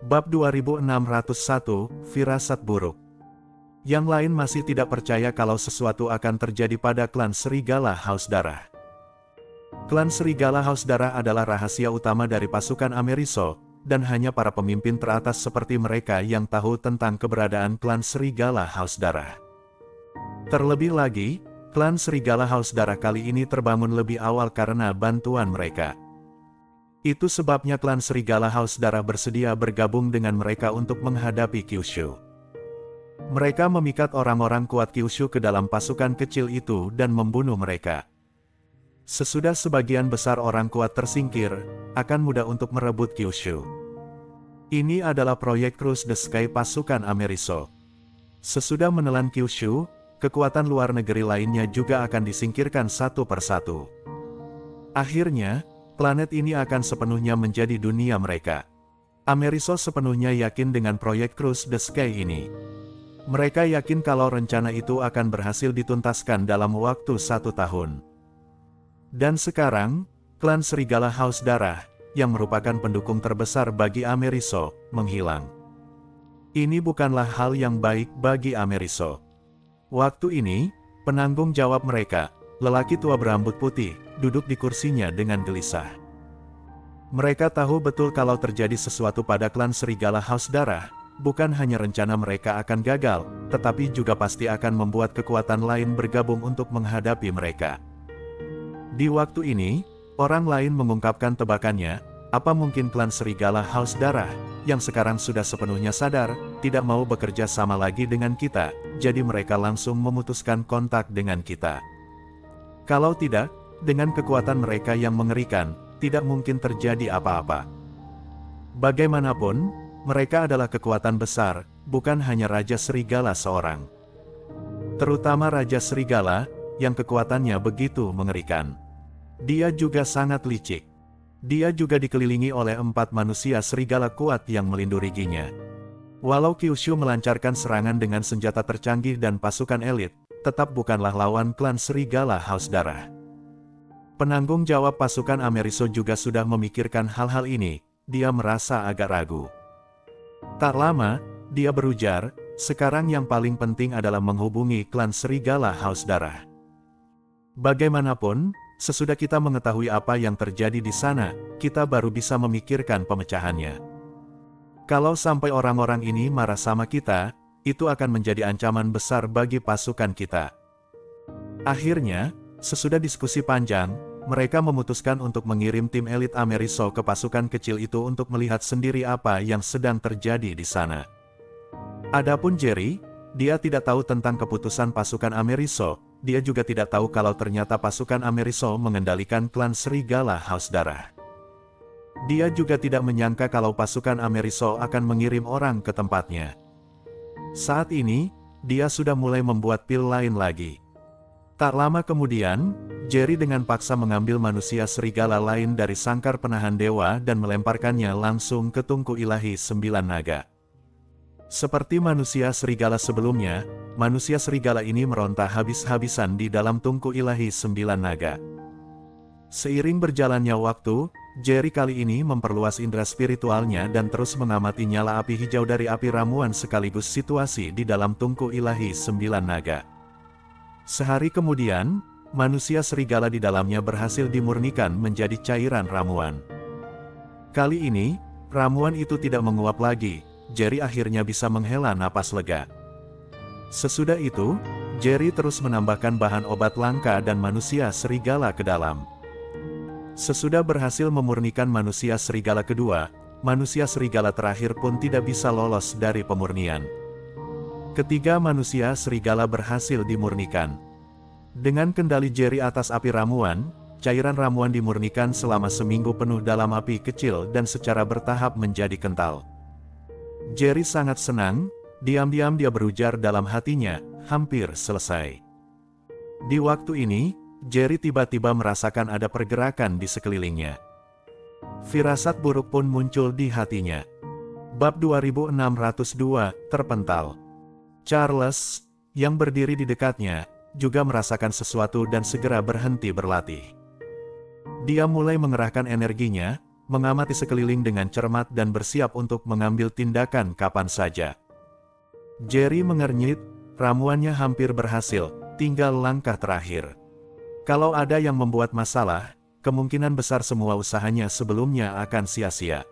Bab 2601, Firasat Buruk. Yang lain masih tidak percaya kalau sesuatu akan terjadi pada klan Serigala Haus Darah. Klan Serigala Haus Darah adalah rahasia utama dari pasukan Ameriso, dan hanya para pemimpin teratas seperti mereka yang tahu tentang keberadaan klan Serigala Haus Darah. Terlebih lagi, klan Serigala Haus Darah kali ini terbangun lebih awal karena bantuan mereka. Itu sebabnya klan Serigala Haus Darah bersedia bergabung dengan mereka untuk menghadapi Kyushu. Mereka memikat orang-orang kuat Kyushu ke dalam pasukan kecil itu dan membunuh mereka. Sesudah sebagian besar orang kuat tersingkir, akan mudah untuk merebut Kyushu. Ini adalah proyek Cruise the Sky pasukan Ameriso. Sesudah menelan Kyushu, kekuatan luar negeri lainnya juga akan disingkirkan satu persatu. Akhirnya, planet ini akan sepenuhnya menjadi dunia mereka. Ameriso sepenuhnya yakin dengan proyek Cruise the Sky ini. Mereka yakin kalau rencana itu akan berhasil dituntaskan dalam waktu 1 tahun. Dan sekarang, klan Serigala Haus Darah, yang merupakan pendukung terbesar bagi Ameriso, menghilang. Ini bukanlah hal yang baik bagi Ameriso. Waktu ini, penanggung jawab mereka, lelaki tua berambut putih, duduk di kursinya dengan gelisah. Mereka tahu betul kalau terjadi sesuatu pada klan Serigala Haus Darah, bukan hanya rencana mereka akan gagal, tetapi juga pasti akan membuat kekuatan lain bergabung untuk menghadapi mereka. Di waktu ini, orang lain mengungkapkan tebakannya, apa mungkin klan Serigala Haus Darah, yang sekarang sudah sepenuhnya sadar, tidak mau bekerja sama lagi dengan kita, jadi mereka langsung memutuskan kontak dengan kita. Kalau tidak, dengan kekuatan mereka yang mengerikan, tidak mungkin terjadi apa-apa. Bagaimanapun, mereka adalah kekuatan besar, bukan hanya Raja Serigala seorang. Terutama Raja Serigala, yang kekuatannya begitu mengerikan. Dia juga sangat licik. Dia juga dikelilingi oleh 4 manusia serigala kuat yang melindunginya. Walau Kyushu melancarkan serangan dengan senjata tercanggih dan pasukan elit, tetap bukanlah lawan klan Serigala Haus Darah. Penanggung jawab pasukan Ameriso juga sudah memikirkan hal-hal ini, dia merasa agak ragu. Tak lama, dia berujar, sekarang yang paling penting adalah menghubungi klan Serigala Haus Darah. Bagaimanapun, sesudah kita mengetahui apa yang terjadi di sana, kita baru bisa memikirkan pemecahannya. Kalau sampai orang-orang ini marah sama kita, itu akan menjadi ancaman besar bagi pasukan kita. Akhirnya, sesudah diskusi panjang, mereka memutuskan untuk mengirim tim elit Ameriso ke pasukan kecil itu untuk melihat sendiri apa yang sedang terjadi di sana. Adapun Jerry, dia tidak tahu tentang keputusan pasukan Ameriso. Dia juga tidak tahu kalau ternyata pasukan Ameriso mengendalikan klan Serigala Haus Darah. Dia juga tidak menyangka kalau pasukan Ameriso akan mengirim orang ke tempatnya. Saat ini, dia sudah mulai membuat pil lain lagi. Tak lama kemudian, Jerry dengan paksa mengambil manusia serigala lain dari sangkar penahan dewa dan melemparkannya langsung ke tungku ilahi 9 naga. Seperti manusia serigala sebelumnya, manusia serigala ini meronta habis-habisan di dalam tungku ilahi 9 naga. Seiring berjalannya waktu, Jerry kali ini memperluas indera spiritualnya dan terus mengamati nyala api hijau dari api ramuan sekaligus situasi di dalam tungku ilahi 9 naga. Sehari kemudian, manusia serigala di dalamnya berhasil dimurnikan menjadi cairan ramuan. Kali ini, ramuan itu tidak menguap lagi. Jerry akhirnya bisa menghela napas lega. Sesudah itu, Jerry terus menambahkan bahan obat langka dan manusia serigala ke dalam. Sesudah berhasil memurnikan manusia serigala kedua, manusia serigala terakhir pun tidak bisa lolos dari pemurnian. Ketiga manusia serigala berhasil dimurnikan. Dengan kendali Jerry atas api ramuan, cairan ramuan dimurnikan selama seminggu penuh dalam api kecil dan secara bertahap menjadi kental. Jerry sangat senang, diam-diam dia berujar dalam hatinya, hampir selesai. Di waktu ini, Jerry tiba-tiba merasakan ada pergerakan di sekelilingnya. Firasat buruk pun muncul di hatinya. Bab 2602, Terpental. Charles, yang berdiri di dekatnya, juga merasakan sesuatu dan segera berhenti berlatih. Dia mulai mengerahkan energinya, mengamati sekeliling dengan cermat dan bersiap untuk mengambil tindakan kapan saja. Jerry mengernyit, ramuannya hampir berhasil, tinggal langkah terakhir. Kalau ada yang membuat masalah, kemungkinan besar semua usahanya sebelumnya akan sia-sia.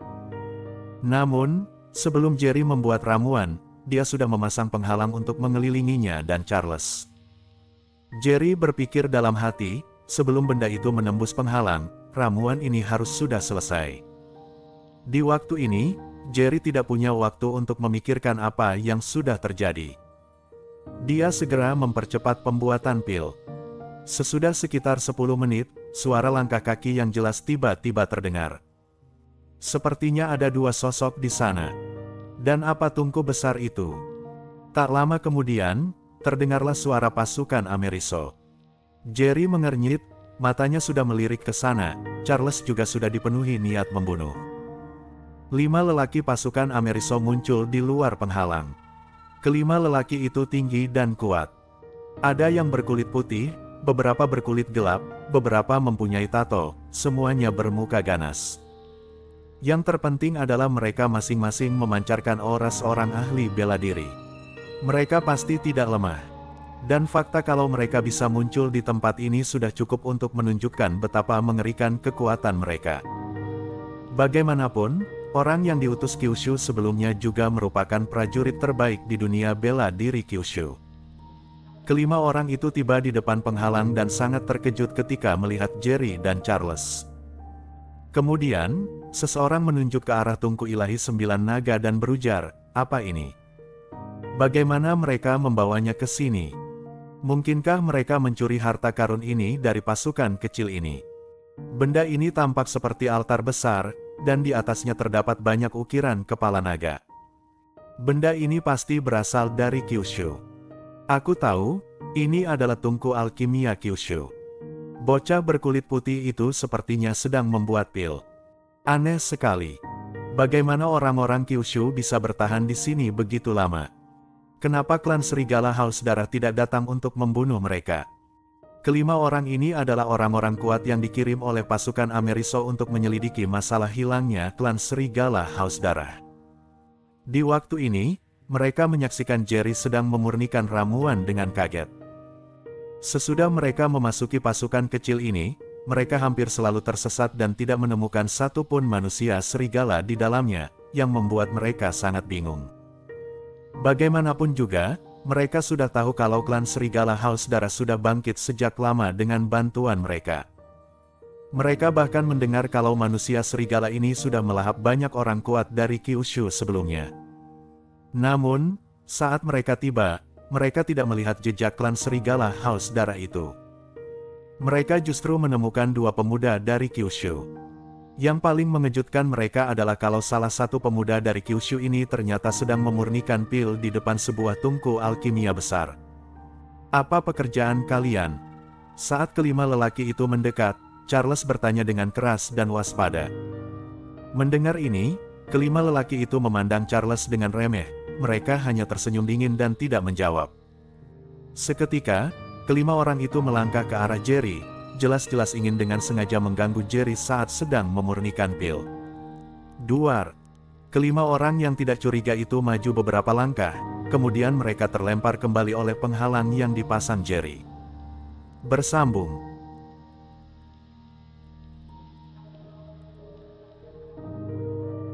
Namun, sebelum Jerry membuat ramuan, dia sudah memasang penghalang untuk mengelilinginya dan Charles. Jerry berpikir dalam hati, sebelum benda itu menembus penghalang, ramuan ini harus sudah selesai. Di waktu ini, Jerry tidak punya waktu untuk memikirkan apa yang sudah terjadi. Dia segera mempercepat pembuatan pil. Sesudah sekitar 10 menit, suara langkah kaki yang jelas tiba-tiba terdengar. Sepertinya ada dua sosok di sana. Dan apa tungku besar itu? Tak lama kemudian, terdengarlah suara pasukan Ameriso. Jerry mengernyit, matanya sudah melirik ke sana. Charles juga sudah dipenuhi niat membunuh. 5 lelaki pasukan Ameriso muncul di luar penghalang. Kelima lelaki itu tinggi dan kuat. Ada yang berkulit putih, beberapa berkulit gelap, beberapa mempunyai tato, semuanya bermuka ganas. Yang terpenting adalah mereka masing-masing memancarkan aura seorang ahli bela diri. Mereka pasti tidak lemah. Dan fakta kalau mereka bisa muncul di tempat ini sudah cukup untuk menunjukkan betapa mengerikan kekuatan mereka. Bagaimanapun, orang yang diutus Kyushu sebelumnya juga merupakan prajurit terbaik di dunia bela diri Kyushu. Kelima orang itu tiba di depan penghalang dan sangat terkejut ketika melihat Jerry dan Charles. Kemudian, seseorang menunjuk ke arah tungku ilahi 9 naga dan berujar, "Apa ini? Bagaimana mereka membawanya ke sini? Mungkinkah mereka mencuri harta karun ini dari pasukan kecil ini?" Benda ini tampak seperti altar besar, dan di atasnya terdapat banyak ukiran kepala naga. Benda ini pasti berasal dari Kyushu. Aku tahu, ini adalah tungku alkimia Kyushu. Bocah berkulit putih itu sepertinya sedang membuat pil. Aneh sekali. Bagaimana orang-orang Kyushu bisa bertahan di sini begitu lama? Kenapa klan Serigala Haus Darah tidak datang untuk membunuh mereka? Kelima orang ini adalah orang-orang kuat yang dikirim oleh pasukan Ameriso untuk menyelidiki masalah hilangnya klan Serigala Haus Darah. Di waktu ini, mereka menyaksikan Jerry sedang memurnikan ramuan dengan kaget. Sesudah mereka memasuki pasukan kecil ini, mereka hampir selalu tersesat dan tidak menemukan satupun manusia serigala di dalamnya, yang membuat mereka sangat bingung. Bagaimanapun juga, mereka sudah tahu kalau klan Serigala Haus Darah sudah bangkit sejak lama dengan bantuan mereka. Mereka bahkan mendengar kalau manusia serigala ini sudah melahap banyak orang kuat dari Kyushu sebelumnya. Namun, saat mereka tiba, mereka tidak melihat jejak klan Serigala Haus Darah itu. Mereka justru menemukan dua pemuda dari Kyushu. Yang paling mengejutkan mereka adalah kalau salah satu pemuda dari Kyushu ini ternyata sedang memurnikan pil di depan sebuah tungku alkimia besar. "Apa pekerjaan kalian?" Saat kelima lelaki itu mendekat, Charles bertanya dengan keras dan waspada. Mendengar ini, kelima lelaki itu memandang Charles dengan remeh. Mereka hanya tersenyum dingin dan tidak menjawab. Seketika, kelima orang itu melangkah ke arah Jerry, jelas-jelas ingin dengan sengaja mengganggu Jerry saat sedang memurnikan pil. Duar. Kelima orang yang tidak curiga itu maju beberapa langkah, kemudian mereka terlempar kembali oleh penghalang yang dipasang Jerry. Bersambung.